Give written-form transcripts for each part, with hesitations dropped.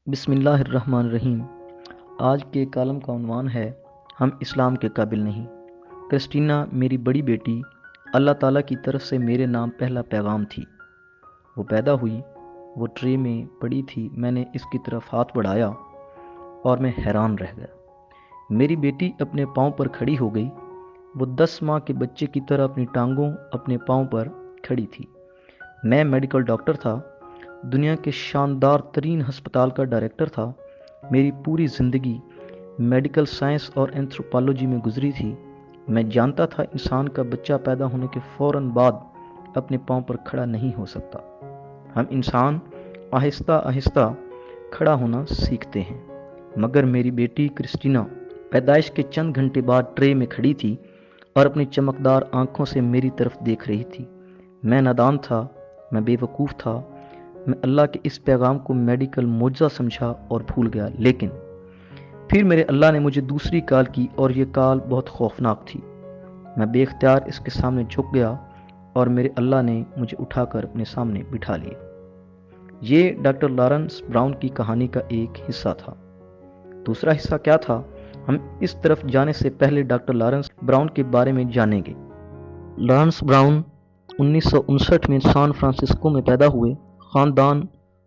بسم اللہ الرحمن الرحیم۔ آج کے کالم کا عنوان ہے ہم اسلام کے قابل نہیں۔ کرسٹینا میری بڑی بیٹی اللہ تعالیٰ کی طرف سے میرے نام پہلا پیغام تھی۔ وہ پیدا ہوئی، وہ ٹرے میں پڑی تھی، میں نے اس کی طرف ہاتھ بڑھایا اور میں حیران رہ گیا۔ میری بیٹی اپنے پاؤں پر کھڑی ہو گئی۔ وہ 10 ماہ کے بچے کی طرح اپنی ٹانگوں اپنے پاؤں پر کھڑی تھی۔ میں میڈیکل ڈاکٹر تھا، دنیا کے شاندار ترین ہسپتال کا ڈائریکٹر تھا۔ میری پوری زندگی میڈیکل سائنس اور اینتھروپالوجی میں گزری تھی۔ میں جانتا تھا انسان کا بچہ پیدا ہونے کے فوراً بعد اپنے پاؤں پر کھڑا نہیں ہو سکتا۔ ہم انسان آہستہ آہستہ کھڑا ہونا سیکھتے ہیں، مگر میری بیٹی کرسٹینا پیدائش کے چند گھنٹے بعد ٹرے میں کھڑی تھی اور اپنی چمکدار آنکھوں سے میری طرف دیکھ رہی تھی۔ میں نادان تھا، میں بے وقوف تھا، میں اللہ کے اس پیغام کو میڈیکل معجزہ سمجھا اور بھول گیا۔ لیکن پھر میرے اللہ نے مجھے دوسری کال کی اور یہ کال بہت خوفناک تھی۔ میں بے اختیار اس کے سامنے جھک گیا اور میرے اللہ نے مجھے اٹھا کر اپنے سامنے بٹھا لیا۔ یہ ڈاکٹر لارنس براؤن کی کہانی کا ایک حصہ تھا۔ دوسرا حصہ کیا تھا، ہم اس طرف جانے سے پہلے ڈاکٹر لارنس براؤن کے بارے میں جانیں گے۔ لارنس براؤن 1959 میں سان فرانسسکو میں پیدا ہوئے۔ خاندان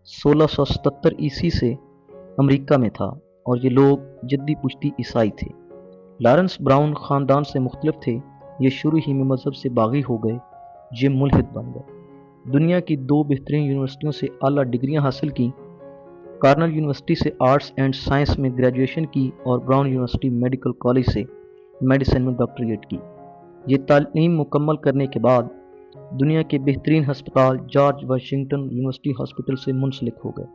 1677 عیسوی سے امریکہ میں تھا اور یہ لوگ جدی پشتی عیسائی تھے۔ لارنس براؤن خاندان سے مختلف تھے۔ یہ شروع ہی میں مذہب سے باغی ہو گئے، یہ ملحد بن گئے۔ دنیا کی 2 بہترین یونیورسٹیوں سے اعلیٰ ڈگریاں حاصل کیں۔ کارنل یونیورسٹی سے آرٹس اینڈ سائنس میں گریجویشن کی اور براؤن یونیورسٹی میڈیکل کالج سے میڈیسن میں ڈاکٹریٹ کی۔ یہ تعلیم مکمل کرنے کے بعد دنیا کے بہترین ہسپتال جارج واشنگٹن یونیورسٹی ہاسپٹل سے منسلک ہو گئے۔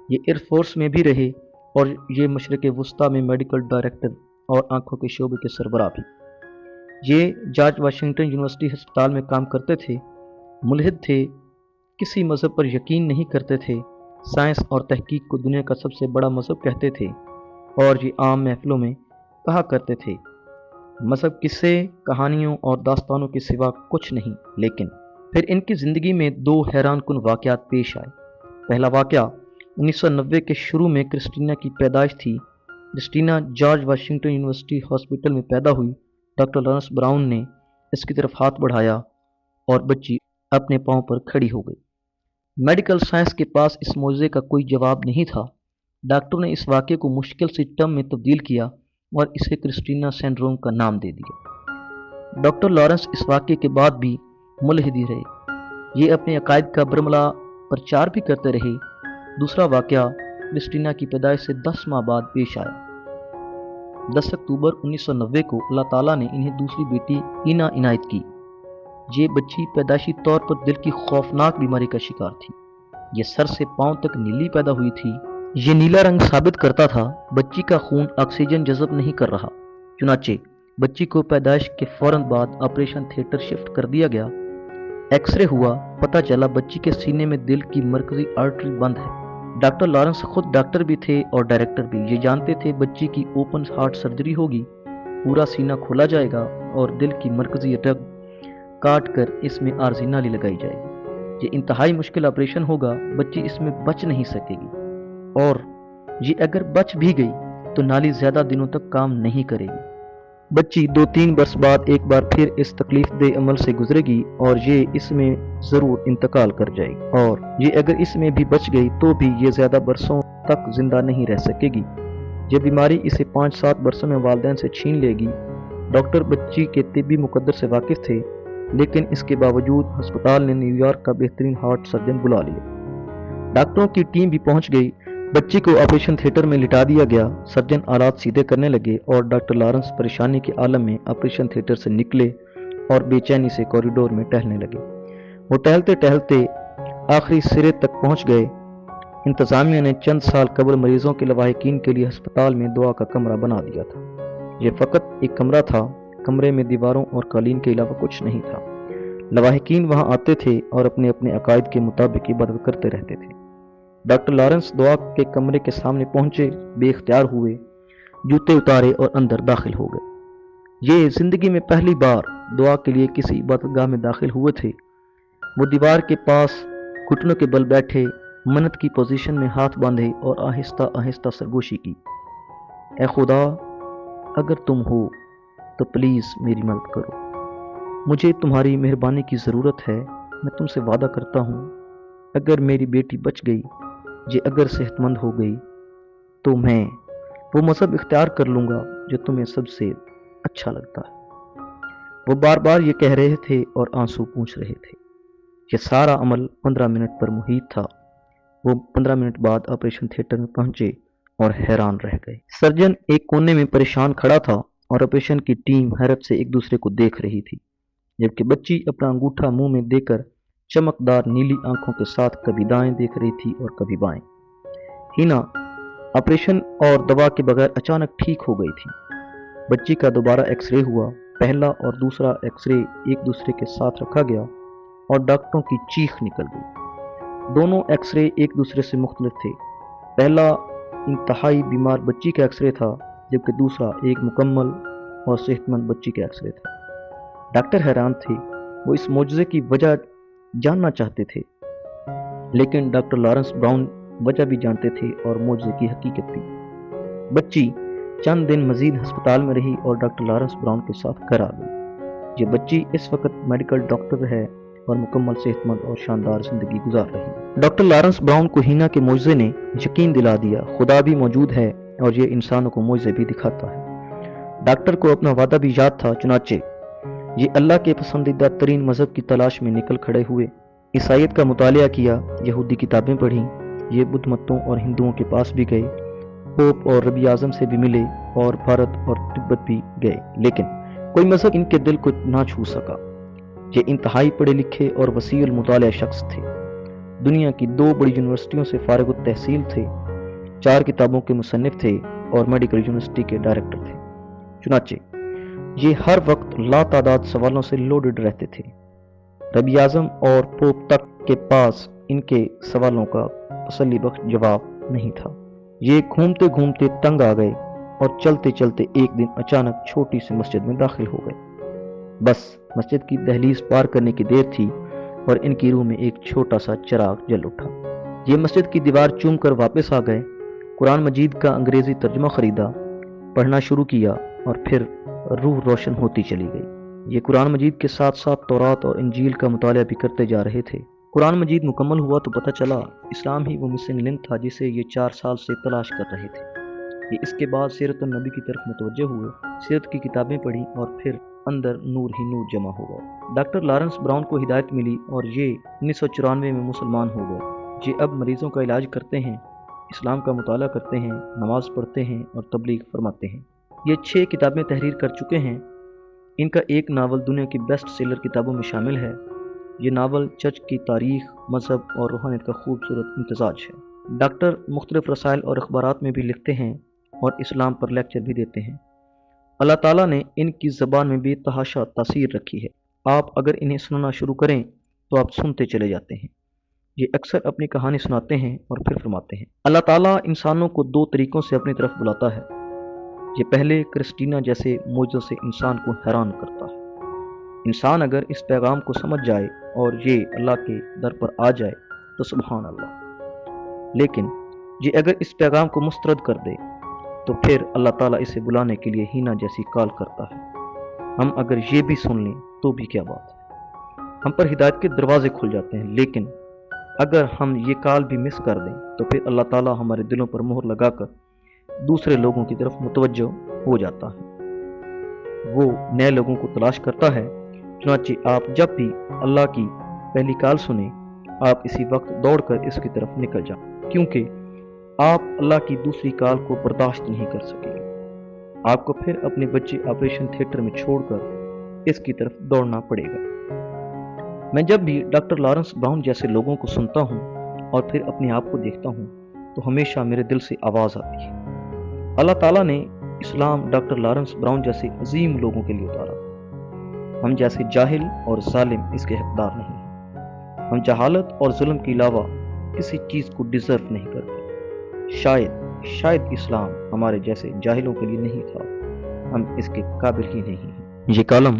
یہ ایئر فورس میں بھی رہے اور یہ مشرق وسطیٰ میں میڈیکل ڈائریکٹر اور آنکھوں کے شعبے کے سربراہ بھی۔ یہ جارج واشنگٹن یونیورسٹی ہسپتال میں کام کرتے تھے، ملحد تھے، کسی مذہب پر یقین نہیں کرتے تھے، سائنس اور تحقیق کو دنیا کا سب سے بڑا مذہب کہتے تھے اور یہ عام محفلوں میں کہا کرتے تھے مذہب قصے، کہانیوں اور داستانوں کے سوا کچھ نہیں۔ لیکن پھر ان کی زندگی میں 2 حیران کن واقعات پیش آئے۔ پہلا واقعہ 1990 کے شروع میں کرسٹینا کی پیدائش تھی۔ Christina George Washington university hospital میں پیدا ہوئی۔ ڈاکٹر لارنس براؤن نے اس کی طرف ہاتھ بڑھایا اور بچی اپنے پاؤں پر کھڑی ہو گئی۔ میڈیکل سائنس کے پاس اس معجزے کا کوئی جواب نہیں تھا۔ ڈاکٹر نے اس واقعے کو مشکل سے ٹرم میں تبدیل کیا اور اسے کرسٹینا سنڈروم کا نام دے دیا۔ ڈاکٹر لارنس اس واقعے کے بعد بھی ملحد ہی رہے۔ یہ اپنے عقائد کا برملا پرچار بھی کرتے رہے۔ دوسرا واقعہ کرسٹینا کی پیدائش سے 10 ماہ بعد پیش آیا۔ 10 اکتوبر 1990 کو اللہ تعالیٰ نے انہیں دوسری بیٹی اینا عنایت کی۔ یہ بچی پیدائشی طور پر دل کی خوفناک بیماری کا شکار تھی۔ یہ سر سے پاؤں تک نیلی پیدا ہوئی تھی۔ یہ نیلا رنگ ثابت کرتا تھا بچی کا خون آکسیجن جذب نہیں کر رہا۔ چنانچہ بچی کو پیدائش کے فوراً بعد آپریشن تھیٹر شفٹ کر دیا گیا۔ ایکس رے ہوا، پتہ چلا بچی کے سینے میں دل کی مرکزی آرٹری بند ہے۔ ڈاکٹر لارنس خود ڈاکٹر بھی تھے اور ڈائریکٹر بھی۔ یہ جانتے تھے بچی کی اوپن ہارٹ سرجری ہوگی، پورا سینہ کھولا جائے گا اور دل کی مرکزی رگ کاٹ کر اس میں عارضی نالی لگائی جائے گی۔ یہ انتہائی مشکل آپریشن ہوگا، بچی اس میں بچ نہیں سکے گی، اور یہ اگر بچ بھی گئی تو نالی زیادہ دنوں تک کام نہیں کرے گی۔ بچی 2-3 برس بعد ایک بار پھر اس تکلیف دہ عمل سے گزرے گی اور یہ اس میں ضرور انتقال کر جائے گی، اور یہ اگر اس میں بھی بچ گئی تو بھی یہ زیادہ برسوں تک زندہ نہیں رہ سکے گی۔ یہ بیماری اسے 5-7 برسوں میں والدین سے چھین لے گی۔ ڈاکٹر بچی کے طبی مقدر سے واقف تھے، لیکن اس کے باوجود ہسپتال نے نیو یارک کا بہترین ہارٹ سرجن بلا لیا۔ ڈاکٹروں کی ٹیم بھی پہنچ گئی۔ بچی کو آپریشن تھیٹر میں لٹا دیا گیا۔ سرجن آلات سیدھے کرنے لگے اور ڈاکٹر لارنس پریشانی کے عالم میں آپریشن تھیٹر سے نکلے اور بے چینی سے کوریڈور میں ٹہلنے لگے۔ وہ ٹہلتے ٹہلتے آخری سرے تک پہنچ گئے۔ انتظامیہ نے چند سال قبل مریضوں کے لواحقین کے لیے ہسپتال میں دعا کا کمرہ بنا دیا تھا۔ یہ فقط ایک کمرہ تھا، کمرے میں دیواروں اور قالین کے علاوہ کچھ نہیں تھا۔ لواحقین وہاں آتے تھے اور اپنے اپنے عقائد کے مطابق عبادت کرتے رہتے تھے۔ ڈاکٹر لارنس دعا کے کمرے کے سامنے پہنچے، بے اختیار ہوئے، جوتے اتارے اور اندر داخل ہو گئے۔ یہ زندگی میں پہلی بار دعا کے لیے کسی عبادت گاہ میں داخل ہوئے تھے۔ وہ دیوار کے پاس گھٹنوں کے بل بیٹھے، मन्नत की पोजीशन में हाथ बांधे और आहिस्ता आहिस्ता सरगोशी की। ए खुदा, अगर तुम हो तो प्लीज़ मेरी मदद करो। मुझे तुम्हारी मेहरबानी की ज़रूरत है। मैं तुमसे वादा करता हूँ, अगर मेरी बेटी बच गई, ये अगर सेहतमंद हो गई, तो मैं वो मज़हब इख्तियार कर लूँगा जो तुम्हें सबसे अच्छा लगता है। वो बार बार ये कह रहे थे और आंसू पूछ रहे थे। ये सारा अमल 15 मिनट पर मुहित था। वो 15 मिनट बाद ऑपरेशन थिएटर में पहुंचे और हैरान रह गए। सर्जन एक कोने में परेशान खड़ा था और ऑपरेशन की टीम हैरत से एक दूसरे को देख रही थी, जबकि बच्ची अपना अंगूठा मुंह में देकर चमकदार नीली आंखों के साथ कभी दाएं देख रही थी और कभी बाएं। हिना ऑपरेशन और दवा के बगैर अचानक ठीक हो गई थी। बच्ची का दोबारा एक्सरे हुआ। पहला और दूसरा एक्सरे एक दूसरे के साथ रखा गया और डॉक्टरों की चीख निकल गई। दोनों एक्सरे एक दूसरे से मुख्तलिफ थे। पहला इंतहाई बीमार बच्ची का एक्सरे था, जबकि दूसरा एक मुकम्मल और सेहतमंद बच्ची का एक्सरे था। डॉक्टर हैरान थे। वो इस मौजज़े की वजह जानना चाहते थे, लेकिन डॉक्टर लॉरेंस ब्राउन वजह भी जानते थे और मौजज़े की हकीकत भी। बच्ची चंद दिन मजीद अस्पताल में रही और डॉक्टर लॉरेंस ब्राउन के साथ घर आ गई। ये बच्ची इस वक्त मेडिकल डॉक्टर है और मुकम्मल सेहतमंद और शानदार जिंदगी गुजार रही है। डॉक्टर लॉरेंस ब्राउन को हिना के मौजज़े ने यकीन दिला दिया, खुदा भी मौजूद है और ये इंसानों को मौजज़े भी दिखाता है। डॉक्टर को अपना वादा भी याद था, चुनाचे ये अल्लाह के पसंदीदा तरीन मज़हब की तलाश में निकल खड़े हुए। ईसाइयत का मुतालिया किया, यहूदी किताबें पढ़ी, ये बुद्ध मतों और हिंदुओं के पास भी गए, पोप और रबी आज़म से भी मिले और भारत और तिब्बत भी गए, लेकिन कोई मज़हब इनके दिल को ना छू सका। ये इंतहाई पढ़े लिखे और वसीउल मुतालिया शख्स थे। दुनिया की 2 बड़ी यूनिवर्सिटियों से फारिग तहसील थे, 4 किताबों के मुसन्निफ थे और मेडिकल यूनिवर्सिटी के डायरेक्टर थे। चुनाचे ये हर वक्त लातादाद सवालों से लोडेड रहते थे। रबी आज़म और पोप तक के पास इनके सवालों का तसल्ली बख्श जवाब नहीं था। ये घूमते घूमते तंग आ गए और चलते चलते एक दिन अचानक छोटी सी मस्जिद में दाखिल हो गए। बस मस्जिद की दहलीज पार करने की देर थी और इनकी रूह में एक छोटा सा चिराग जल उठा। ये मस्जिद की दीवार चूम कर वापस आ गए, कुरान मजीद का अंग्रेजी तर्जुमा खरीदा, पढ़ना शुरू किया और फिर रूह रोशन होती चली गई। ये कुरान मजीद के साथ साथ तौरात और इंजील का मुतालिया भी करते जा रहे थे। कुरान मजीद मुकम्मल हुआ तो पता चला इस्लाम ही वो मिसिंग लिंक था जिसे ये 4 साल से तलाश कर रहे थे। ये इसके बाद सीरत नबी की तरफ मुतवज्जे हुए, सीरत की किताबें पढ़ी और फिर अंदर नूर ही नूर जमा हो गया। डॉक्टर लॉरेंस ब्राउन को हिदायत मिली और ये 1994 में मुसलमान हो गए। ये अब मरीजों का इलाज करते हैं, इस्लाम का मुताला करते हैं, नमाज पढ़ते हैं और तबलीग फरमाते हैं। ये 6 किताबें तहरीर कर चुके हैं। इनका एक नावल दुनिया की बेस्ट सेलर किताबों में शामिल है। ये नावल चर्च की तारीख, मज़हब और रूहानियत का खूबसूरत इम्तजाज है। डॉक्टर मुख्तलिफ रसायल और अखबारात में भी लिखते हैं और इस्लाम पर लेक्चर भी देते हैं। अल्लाह ताला ने इनकी ज़बान में बेतहाशा तासीर रखी है। आप अगर इन्हें सुनना शुरू करें तो आप सुनते चले जाते हैं। ये अक्सर अपनी कहानी सुनाते हैं और फिर फरमाते हैं, अल्लाह ताला इंसानों को 2 तरीक़ों से अपनी तरफ बुलाता है। ये पहले क्रिस्टीना जैसे मौजों से इंसान को हैरान करता है। इंसान अगर इस पैगाम को समझ जाए और ये अल्लाह के दर पर आ जाए तो सुभान अल्लाह, लेकिन ये अगर इस पैगाम को मुस्तरद कर दे तो फिर अल्लाह ताला इसे बुलाने के लिए हीना जैसी कॉल करता है। हम अगर ये भी सुन लें तो भी क्या बात है, हम पर हिदायत के दरवाजे खुल जाते हैं। लेकिन अगर हम ये कॉल भी मिस कर दें तो फिर अल्लाह ताला हमारे दिलों पर मोहर लगाकर दूसरे लोगों की तरफ मुतवज्जो हो जाता है। वो नए लोगों को तलाश करता है। चुनांचे आप जब भी अल्लाह की पहली कॉल सुने, आप इसी वक्त दौड़कर इसकी तरफ निकल जाएं, क्योंकि आप अल्लाह की दूसरी कॉल को बर्दाश्त नहीं कर सकेंगे। आपको फिर अपने बच्चे ऑपरेशन थिएटर में छोड़कर इसकी तरफ दौड़ना पड़ेगा। मैं जब भी डॉक्टर लॉरेंस ब्राउन जैसे लोगों को सुनता हूँ और फिर अपने आप को देखता हूँ तो हमेशा मेरे दिल से आवाज़ आती है, अल्लाह ताला ने इस्लाम डॉक्टर लॉरेंस ब्राउन जैसे अजीम लोगों के लिए उतारा। हम जैसे जाहिल और जालिम इसके हकदार नहीं हैं। हम जहालत और जुल्म के अलावा किसी चीज़ को डिज़र्व नहीं करते। शायद इस्लाम हमारे जैसे जाहिलों के लिए नहीं था। हम इसके काबिल ही नहीं हैं। ये कॉलम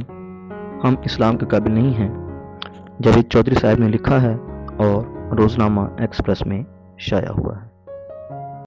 हम इस्लाम के काबिल नहीं हैं जावेद चौधरी साहब ने लिखा है और रोज़नामा एक्सप्रेस में شائع ہوا ہے۔